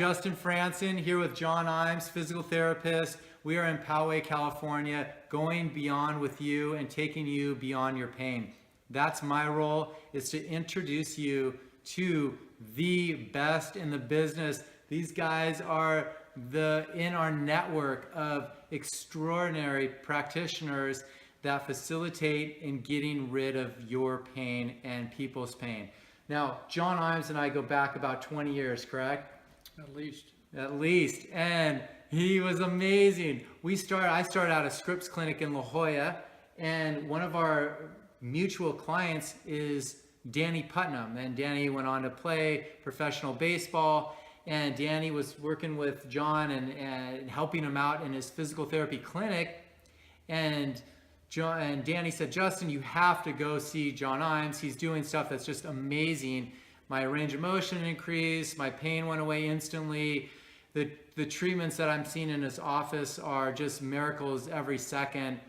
Justin Frandson here with John Iams, physical therapist. We are in Poway, California, going beyond with you and taking you beyond your pain. That's my role, is to introduce you to the best in the business. These guys are in our network of extraordinary practitioners that facilitate in getting rid of your pain and people's pain. Now, John Iams and I go back about 20 years, correct? At least. And he was amazing. I started out a Scripps clinic in La Jolla, and one of our mutual clients is Danny Putnam. And Danny went on to play professional baseball, and Danny was working with John and helping him out in his physical therapy clinic. And Danny said, Justin, you have to go see John Iams. He's doing stuff that's just amazing. My range of motion increased, my pain went away instantly. The treatments that I'm seeing in his office are just miracles every second.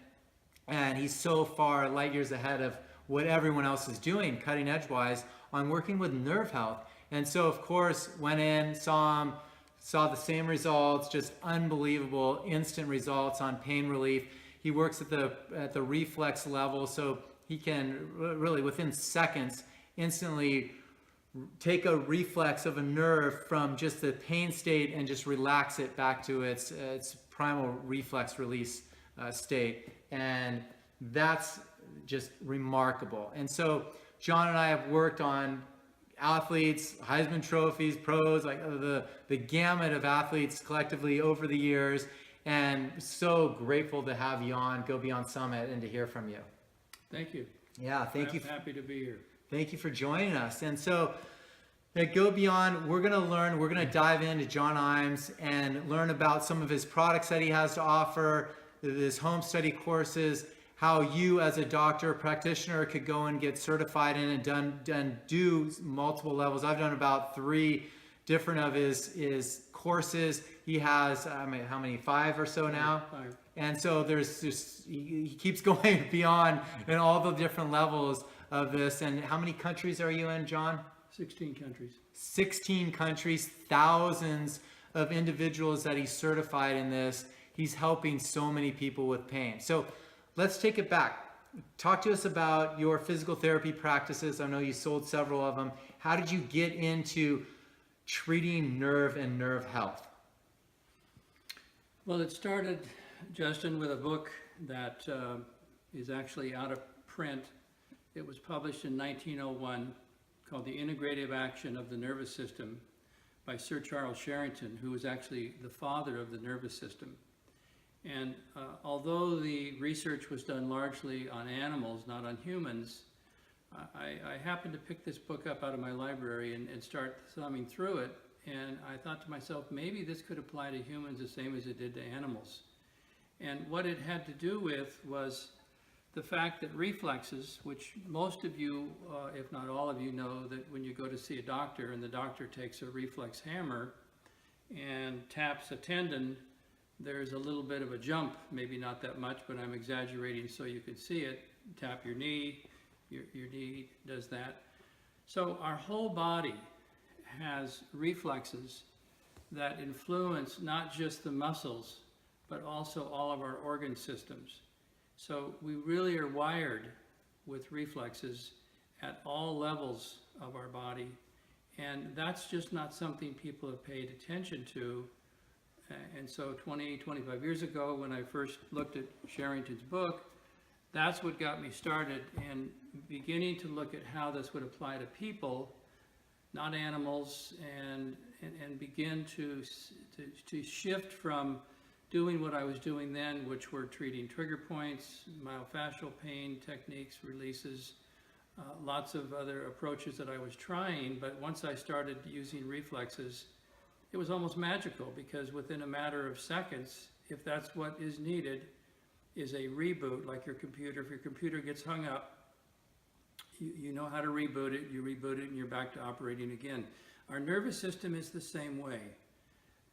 And he's so far light years ahead of what everyone else is doing, cutting edge wise, on working with nerve health. And so, of course, went in, saw him, saw the same results, just unbelievable, instant results on pain relief. He works at the reflex level, so he can really, within seconds, instantly take a reflex of a nerve from just the pain state and just relax it back to its primal reflex release state. And that's just remarkable. And so John and I have worked on athletes, Heisman trophies, pros, like the gamut of athletes collectively over the years. And so grateful to have you on Go Beyond Summit and to hear from you. Thank you. Yeah, thank you. I'm happy to be here. Thank you for joining us. And so at Go Beyond, we're going to dive into John Iams and learn about some of his products that he has to offer, his home study courses, how you as a doctor, practitioner could go and get certified in and do multiple levels. I've done about 3 different of his courses. He has, how many, 5 or so now? 5. And so he keeps going beyond in all the different levels of this. And how many countries are you in, John? 16 countries. 16 countries, thousands of individuals that he's certified in this. He's helping so many people with pain. So let's take it back. Talk to us about your physical therapy practices. I know you sold several of them. How did you get into treating nerve and nerve health? Well, it started, Justin, with a book that is actually out of print. It was published in 1901 called The Integrative Action of the Nervous System by Sir Charles Sherrington, who was actually the father of the nervous system. And although the research was done largely on animals, not on humans, I happened to pick this book up out of my library and start thumbing through it. And I thought to myself, maybe this could apply to humans the same as it did to animals. And what it had to do with was the fact that reflexes, which most of you, if not all of you, know that when you go to see a doctor and the doctor takes a reflex hammer and taps a tendon, there's a little bit of a jump, maybe not that much, but I'm exaggerating so you can see it. Tap your knee, your knee does that. So our whole body has reflexes that influence not just the muscles, but also all of our organ systems. So we really are wired with reflexes at all levels of our body. And that's just not something people have paid attention to. And so 20, 25 years ago, when I first looked at Sherrington's book, that's what got me started in beginning to look at how this would apply to people, not animals, and begin to shift from doing what I was doing then, which were treating trigger points, myofascial pain techniques, releases, lots of other approaches that I was trying. But once I started using reflexes, it was almost magical, because within a matter of seconds, if that's what is needed, is a reboot, like your computer. If your computer gets hung up, you know how to reboot it, you reboot it, and you're back to operating again. Our nervous system is the same way.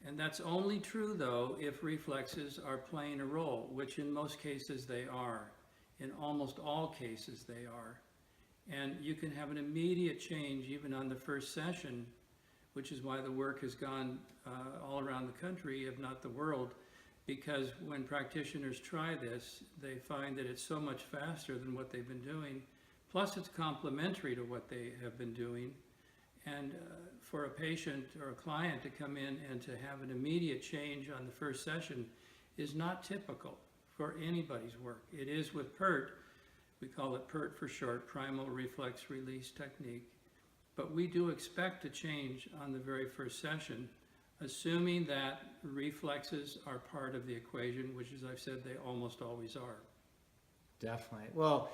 And that's only true, though, if reflexes are playing a role, which in most cases they are. In almost all cases they are. And you can have an immediate change even on the first session which is why the work has gone all around the country, if not the world, because when practitioners try this, they find that it's so much faster than what they've been doing. Plus, it's complementary to what they have been doing. And for a patient or a client to come in and to have an immediate change on the first session is not typical for anybody's work. It is with PRRT. We call it PRRT for short, Primal Reflex Release Technique. But we do expect a change on the very first session, assuming that reflexes are part of the equation, which, as I've said, they almost always are. Definitely. Well,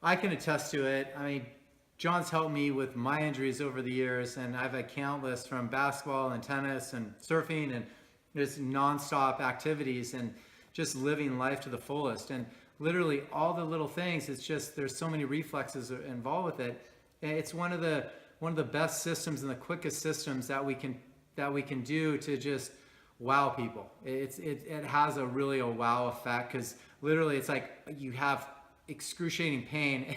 I can attest to it. I mean, John's helped me with my injuries over the years, and I've had countless from basketball and tennis and surfing and just nonstop activities and just living life to the fullest. And literally all the little things, it's just there's so many reflexes involved with it. And it's one of the best systems and the quickest systems that we can do to just wow people. It has a really wow effect, because literally it's like you have excruciating pain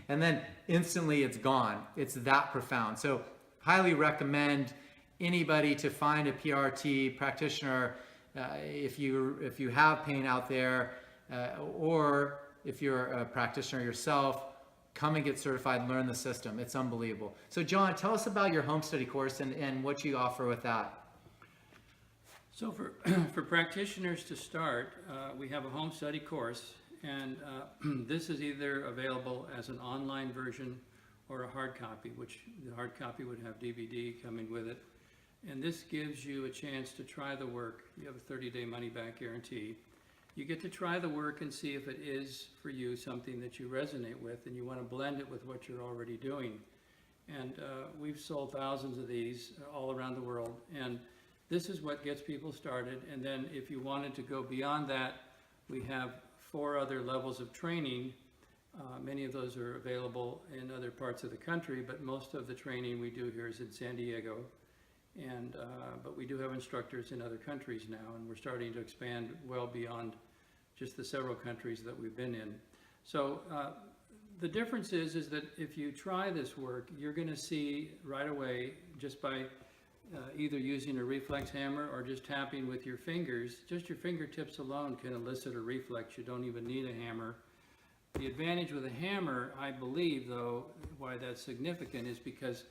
and then instantly it's gone. It's that profound. So highly recommend anybody to find a PRRT practitioner if you have pain out there, or if you're a practitioner yourself. Come and get certified and learn the system. It's unbelievable. So John, tell us about your home study course and what you offer with that. So for practitioners to start, we have a home study course, and this is either available as an online version or a hard copy, which the hard copy would have DVD coming with it. And this gives you a chance to try the work. You have a 30-day money-back guarantee. You get to try the work and see if it is for you something that you resonate with and you want to blend it with what you're already doing. And we've sold thousands of these all around the world, and this is what gets people started. And then if you wanted to go beyond that, we have 4 other levels of training. Many of those are available in other parts of the country, but most of the training we do here is in San Diego. And but we do have instructors in other countries now, and we're starting to expand well beyond just the several countries that we've been in. So the difference is that if you try this work, you're going to see right away, just by either using a reflex hammer or just tapping with your fingers, just your fingertips alone can elicit a reflex. You don't even need a hammer. The advantage with a hammer, I believe, though, why that's significant is because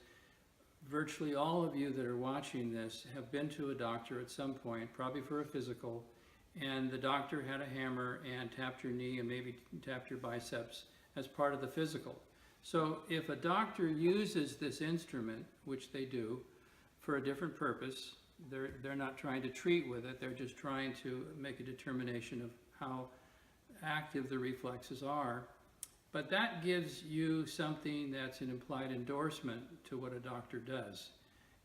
virtually all of you that are watching this have been to a doctor at some point, probably for a physical, and the doctor had a hammer and tapped your knee and maybe tapped your biceps as part of the physical. So if a doctor uses this instrument, which they do, for a different purpose, they're not trying to treat with it, they're just trying to make a determination of how active the reflexes are. But that gives you something that's an implied endorsement to what a doctor does.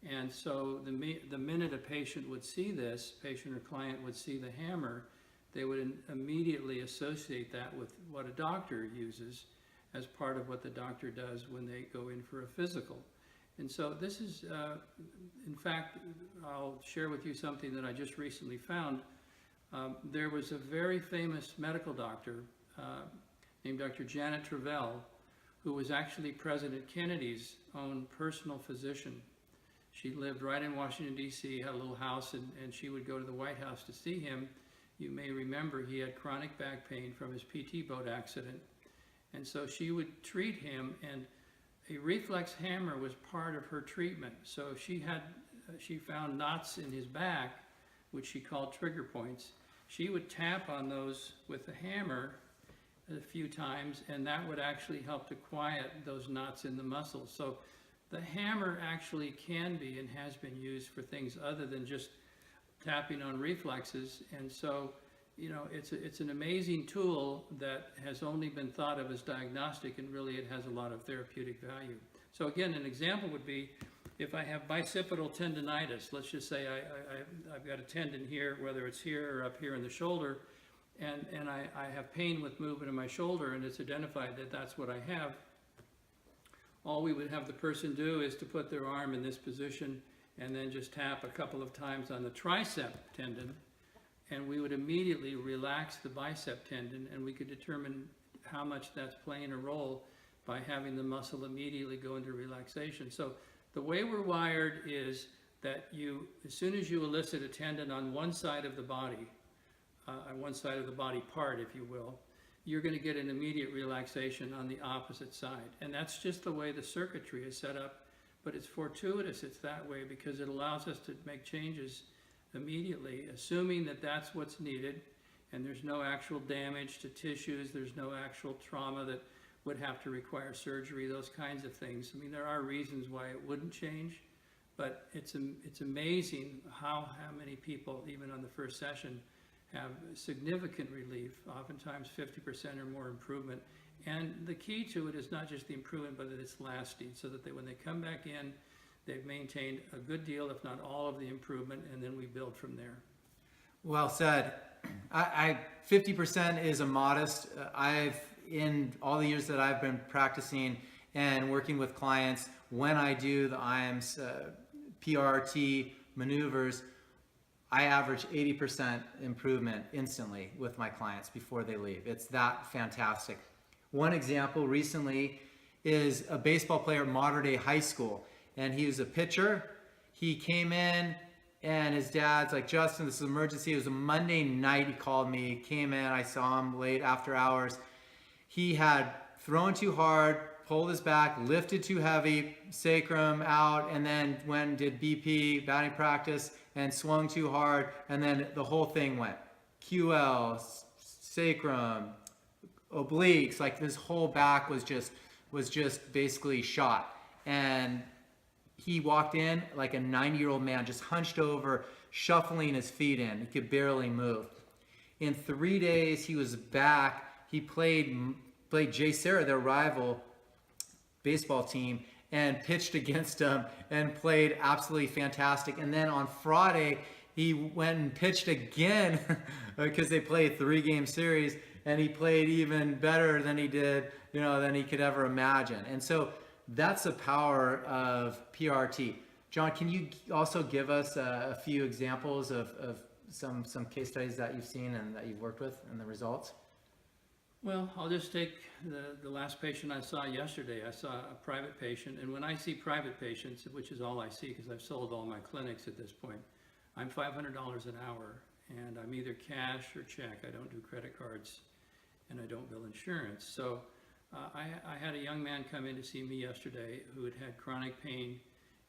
And so the minute a patient would see this, patient or client would see the hammer, they would immediately associate that with what a doctor uses as part of what the doctor does when they go in for a physical. And so this is, in fact, I'll share with you something that I just recently found. There was a very famous medical doctor named Dr. Janet Travell, who was actually President Kennedy's own personal physician. She lived right in Washington, D.C., had a little house, and she would go to the White House to see him. You may remember he had chronic back pain from his PT boat accident. And so she would treat him, and a reflex hammer was part of her treatment. So she found knots in his back, which she called trigger points. She would tap on those with the hammer a few times, and that would actually help to quiet those knots in the muscles. So the hammer actually can be and has been used for things other than just tapping on reflexes. And so, you know, it's an amazing tool that has only been thought of as diagnostic, and really it has a lot of therapeutic value. So again, an example would be if I have bicipital tendonitis. Let's just say I've got a tendon here, whether it's here or up here in the shoulder, and I have pain with movement in my shoulder, and it's identified that that's what I have. All we would have the person do is to put their arm in this position and then just tap a couple of times on the tricep tendon, and we would immediately relax the bicep tendon, and we could determine how much that's playing a role by having the muscle immediately go into relaxation. So the way we're wired is that as soon as you elicit a tendon on one side of the body, on one side of the body part, if you will, you're going to get an immediate relaxation on the opposite side. And that's just the way the circuitry is set up, but it's fortuitous it's that way because it allows us to make changes immediately, assuming that that's what's needed and there's no actual damage to tissues, there's no actual trauma that would have to require surgery, those kinds of things. I mean, there are reasons why it wouldn't change, but it's amazing how many people, even on the first session, have significant relief, oftentimes 50% or more improvement. And the key to it is not just the improvement, but that it's lasting, so that when they come back in, they've maintained a good deal, if not all of the improvement, and then we build from there. Well said. 50% is a modest. In all the years that I've been practicing and working with clients, when I do the Iams PRRT maneuvers, I average 80% improvement instantly with my clients before they leave. It's that fantastic. One example recently is a baseball player at Mater Dei High School, and he was a pitcher. He came in and his dad's like, Justin, this is an emergency. It was a Monday night. He called me, he came in, I saw him late after hours. He had thrown too hard, pulled his back, lifted too heavy, sacrum out, and then went and did BP, batting practice, and swung too hard, and then the whole thing went. QL, sacrum, obliques, like this whole back was just basically shot. And he walked in like a 90-year-old man, just hunched over, shuffling his feet in. He could barely move. In 3 days, he was back. He played Jay Serra, their rival baseball team, and pitched against them and played absolutely fantastic. And then on Friday, he went and pitched again because they played a 3-game series, and he played even better than he did, than he could ever imagine. And so that's the power of PRRT. John, can you also give us a few examples of some case studies that you've seen and that you've worked with and the results? Well, I'll just take the last patient I saw yesterday. I saw a private patient, and when I see private patients, which is all I see because I've sold all my clinics at this point, I'm $500 an hour, and I'm either cash or check. I don't do credit cards, and I don't bill insurance. So I had a young man come in to see me yesterday who had had chronic pain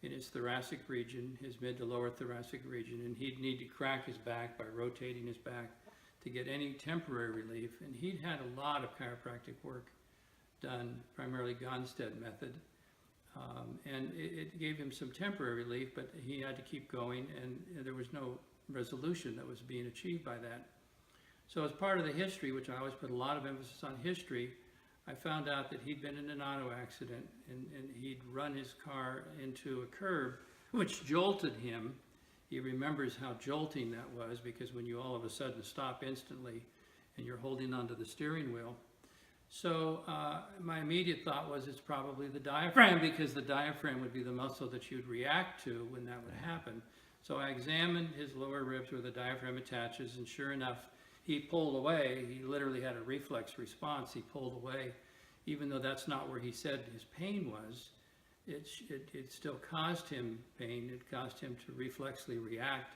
in his thoracic region, his mid to lower thoracic region, and he'd need to crack his back by rotating his back to get any temporary relief. And he'd had a lot of chiropractic work done, primarily Gonstead method. And it gave him some temporary relief, but he had to keep going, and there was no resolution that was being achieved by that. So as part of the history, which I always put a lot of emphasis on history, I found out that he'd been in an auto accident, and he'd run his car into a curb, which jolted him. He remembers how jolting that was, because when you all of a sudden stop instantly and you're holding onto the steering wheel. So my immediate thought was it's probably the diaphragm, because the diaphragm would be the muscle that you'd react to when that would happen. So I examined his lower ribs where the diaphragm attaches, and sure enough, he pulled away. He literally had a reflex response. He pulled away, even though that's not where he said his pain was. It still caused him pain. It caused him to reflexly react.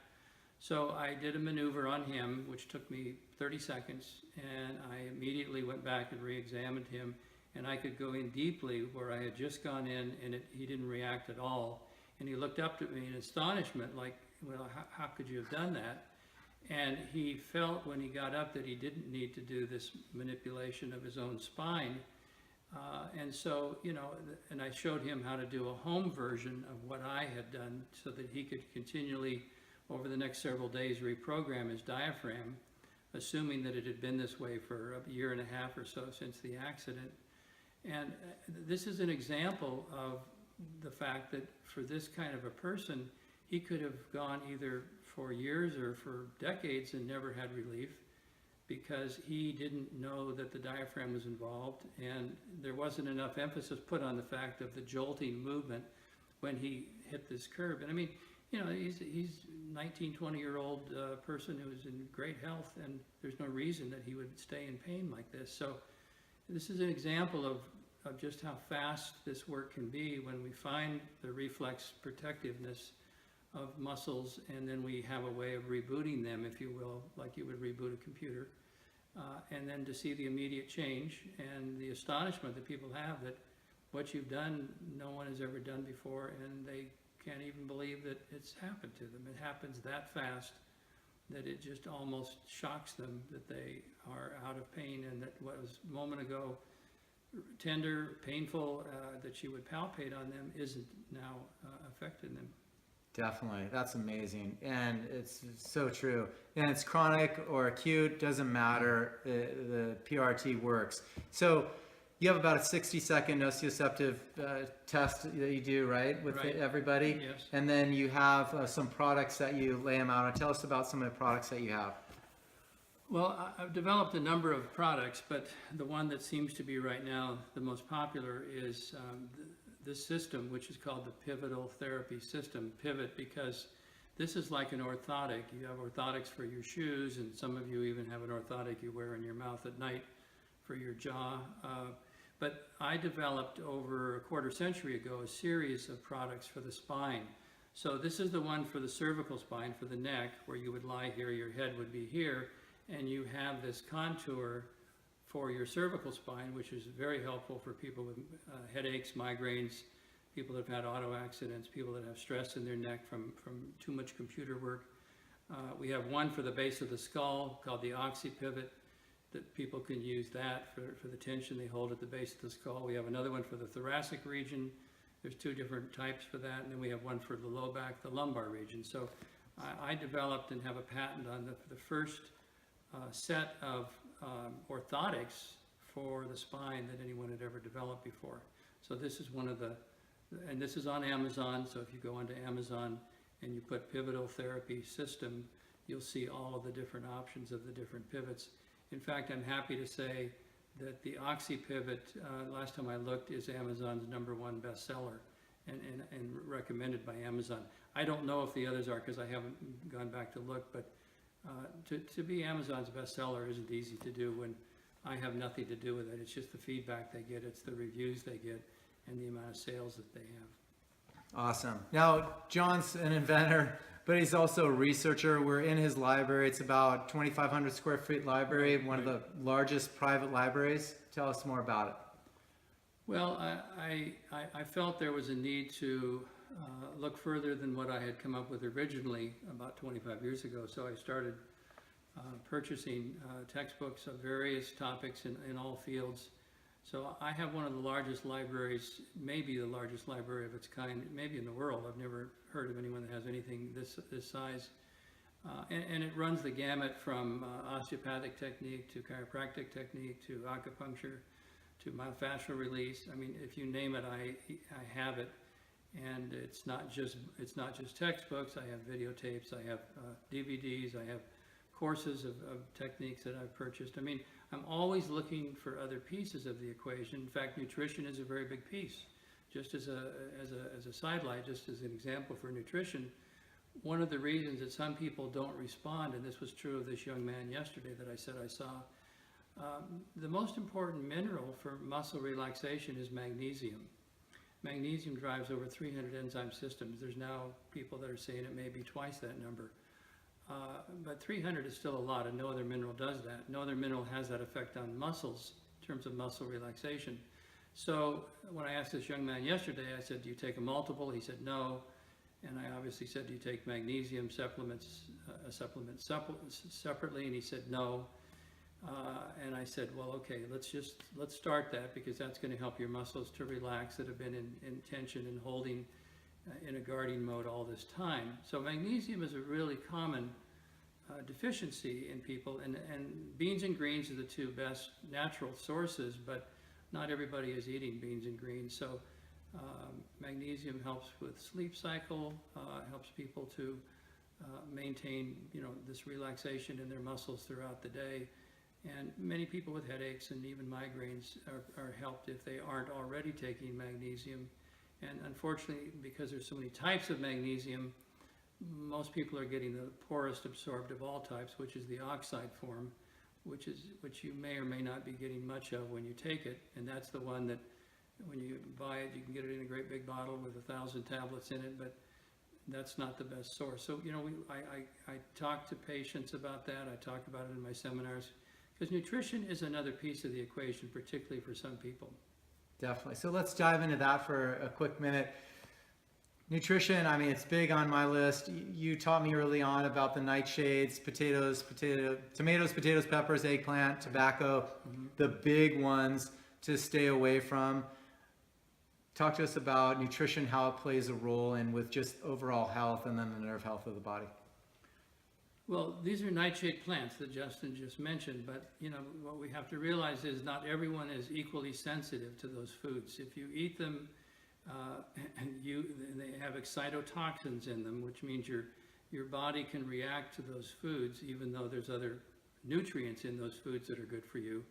So I did a maneuver on him, which took me 30 seconds, and I immediately went back and re-examined him, and I could go in deeply where I had just gone in, and he didn't react at all. And he looked up at me in astonishment, like, well, how could you have done that? And he felt when he got up that he didn't need to do this manipulation of his own spine. And so, and I showed him how to do a home version of what I had done so that he could continually, over the next several days, reprogram his diaphragm, assuming that it had been this way for a year and a half or so since the accident. And this is an example of the fact that for this kind of a person, he could have gone either for years or for decades and never had relief, because he didn't know that the diaphragm was involved, and there wasn't enough emphasis put on the fact of the jolting movement when he hit this curb. And I mean, he's a 19, 20-year-old person who's in great health, and there's no reason that he would stay in pain like this. So this is an example of just how fast this work can be when we find the reflex protectiveness of muscles, and then we have a way of rebooting them, if you will, like you would reboot a computer. And then to see the immediate change and the astonishment that people have that what you've done, no one has ever done before, and they can't even believe that it's happened to them. It happens that fast that it just almost shocks them that they are out of pain, and that what was a moment ago tender, painful, that you would palpate on them isn't now affecting them. Definitely. That's amazing. And it's so true. And it's chronic or acute, doesn't matter. The PRRT works. So you have about a 60-second nociceptive test that you do, right, with everybody? Yes. And then you have some products that you lay them out on. Tell us about some of the products that you have. Well, I've developed a number of products, but the one that seems to be right now the most popular is this system, which is called the Pivotal Therapy System. Pivot, because this is like an orthotic. You have orthotics for your shoes, and some of you even have an orthotic you wear in your mouth at night for your jaw. But I developed over a quarter century ago a series of products for the spine. So this is the one for the cervical spine, for the neck, where you would lie here, your head would be here, and you have this contour for your cervical spine, which is very helpful for people with headaches, migraines, people that have had auto accidents, people that have stress in their neck from too much computer work. We have one for the base of the skull called the oxypivot, that people can use that for the tension they hold at the base of the skull. We have another one for the thoracic region. There's two different types for that, and then we have one for the low back, the lumbar region. So I developed and have a patent on the first set of orthotics for the spine that anyone had ever developed before. So this is one of and this is on Amazon. So if you go onto Amazon and you put Pivotal Therapy System, you'll see all of the different options of the different pivots. In fact, I'm happy to say that the oxypivot, last time I looked, is Amazon's #1 bestseller and recommended by Amazon. I don't know if the others are, because I haven't gone back to look, but to be Amazon's bestseller isn't easy to do when I have nothing to do with it. It's just the feedback they get, it's the reviews they get, and the amount of sales that they have. Awesome. Now, John's an inventor, but he's also a researcher. We're in his library. It's about 2,500 square feet library, one of the largest private libraries. Tell us more about it. Well, I felt there was a need to look further than what I had come up with originally about 25 years ago. So I started purchasing textbooks of various topics in all fields. So I have one of the largest libraries, maybe the largest library of its kind, maybe in the world. I've never heard of anyone that has anything this size. And it runs the gamut from osteopathic technique to chiropractic technique to acupuncture to myofascial release. I mean, if you name it, I have it. And it's not just textbooks. I have videotapes, I have DVDs, I have courses of techniques that I've purchased. I mean, I'm always looking for other pieces of the equation. In fact, nutrition is a very big piece. Just as a sidelight, just as an example for nutrition, one of the reasons that some people don't respond, and this was true of this young man yesterday that I said I saw, the most important mineral for muscle relaxation is magnesium. Magnesium drives over 300 enzyme systems. There's now people that are saying it may be twice that number. But 300 is still a lot, and no other mineral does that. No other mineral has that effect on muscles in terms of muscle relaxation. So when I asked this young man yesterday, I said, do you take a multiple? He said no. And I obviously said, do you take magnesium supplements separately? And he said no. And I said, well, okay, let's start that, because that's going to help your muscles to relax that have been in tension and holding in a guarding mode all this time. So magnesium is a really common deficiency in people, and beans and greens are the two best natural sources, but not everybody is eating beans and greens. So magnesium helps with sleep cycle, helps people to maintain, this relaxation in their muscles throughout the day. And many people with headaches and even migraines are helped if they aren't already taking magnesium. And unfortunately, because there's so many types of magnesium, most people are getting the poorest absorbed of all types, which is the oxide form, which you may or may not be getting much of when you take it. And that's the one that when you buy it, you can get it in a great big bottle with 1,000 tablets in it, but that's not the best source. So, you know, I talk to patients about that. I talk about it in my seminars, because nutrition is another piece of the equation, particularly for some people. Definitely. So let's dive into that for a quick minute. Nutrition, I mean, it's big on my list. You taught me early on about the nightshades, tomatoes, potatoes, peppers, eggplant, tobacco, the big ones to stay away from. Talk to us about nutrition, how it plays a role in with just overall health and then the nerve health of the body. Well, these are nightshade plants that Justin just mentioned, but you know, what we have to realize is not everyone is equally sensitive to those foods. If you eat them, they have excitotoxins in them, which means your body can react to those foods, even though there's other nutrients in those foods that are good for you.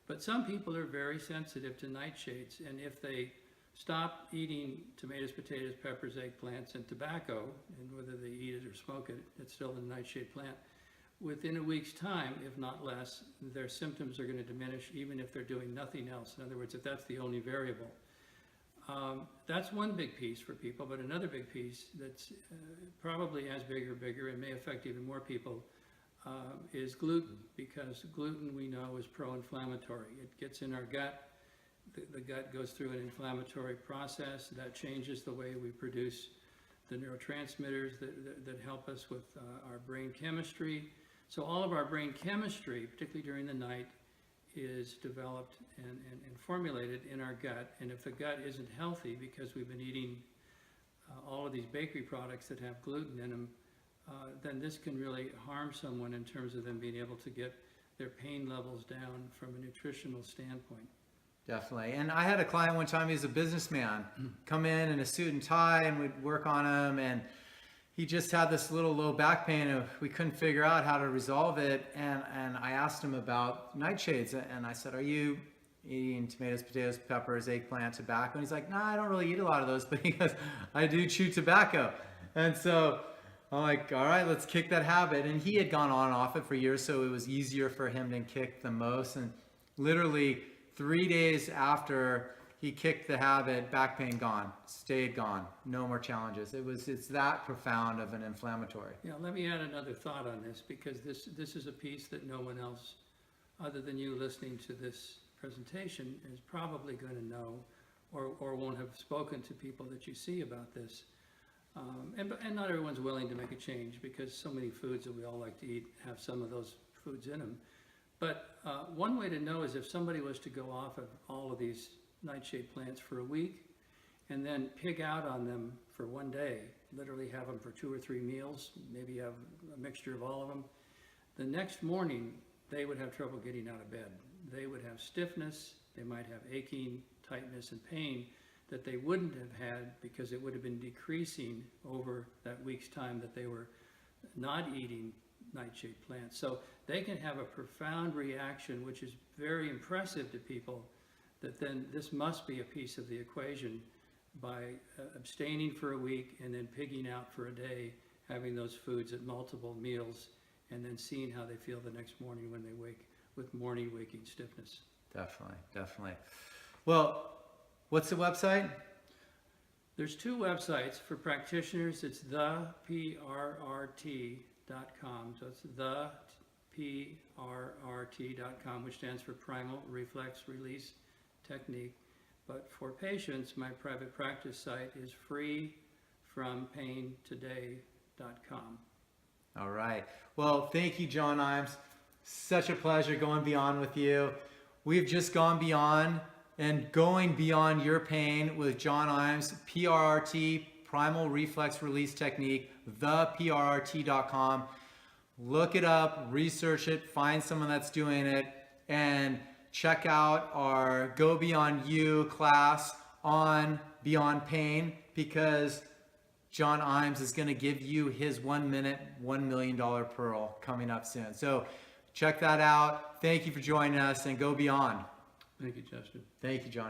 But some people are very sensitive to nightshades, and if they stop eating tomatoes, potatoes, peppers, eggplants, and tobacco, and whether they eat it or smoke it, it's still a nightshade plant. Within a week's time, if not less, their symptoms are going to diminish even if they're doing nothing else. In other words, if that's the only variable. That's one big piece for people, but another big piece that's probably as big or bigger and may affect even more people is gluten, because gluten, we know, is pro-inflammatory. It gets in our gut. The gut goes through an inflammatory process that changes the way we produce the neurotransmitters that help us with our brain chemistry. So all of our brain chemistry, particularly during the night, is developed and formulated in our gut. And if the gut isn't healthy because we've been eating all of these bakery products that have gluten in them, then this can really harm someone in terms of them being able to get their pain levels down from a nutritional standpoint. Definitely. And I had a client one time, he's a businessman, come in a suit and tie, and we'd work on him, and he just had this little low back pain, and we couldn't figure out how to resolve it. And I asked him about nightshades, and I said, are you eating tomatoes, potatoes, peppers, eggplant, tobacco? And he's like, nah, I don't really eat a lot of those, but he goes, I do chew tobacco. And so I'm like, all right, let's kick that habit. And he had gone on and off it for years, so it was easier for him to kick the most. And literally 3 days after he kicked the habit, back pain gone, stayed gone, no more challenges. It's that profound of an inflammatory. Yeah, let me add another thought on this, because this is a piece that no one else other than you listening to this presentation is probably going to know or won't have spoken to people that you see about this. And not everyone's willing to make a change, because so many foods that we all like to eat have some of those foods in them. But one way to know is if somebody was to go off of all of these nightshade plants for a week and then pig out on them for one day, literally have them for 2 or 3 meals, maybe have a mixture of all of them, the next morning they would have trouble getting out of bed. They would have stiffness, they might have aching, tightness, and pain that they wouldn't have had because it would have been decreasing over that week's time that they were not eating nightshade plants. So they can have a profound reaction, which is very impressive to people, that then this must be a piece of the equation by abstaining for a week and then pigging out for a day, having those foods at multiple meals, and then seeing how they feel the next morning when they wake with morning waking stiffness. Definitely, definitely. Well, what's the website? There's 2 websites for practitioners. It's the PRRT.com. So it's the PRRT.com, which stands for Primal Reflex Release Technique. But for patients, my private practice site is freefrompaintoday.com. All right. Well, thank you, John Iams. Such a pleasure going beyond with you. We've just gone beyond and going beyond your pain with John Iams, PRRT, Primal Reflex Release Technique, theprrt.com. Look it up, research it, find someone that's doing it, and check out our Go Beyond You class on Beyond Pain, because John Iams is going to give you his 1 minute, $1 million pearl coming up soon. So check that out. Thank you for joining us, and go beyond. Thank you, Justin. Thank you, John.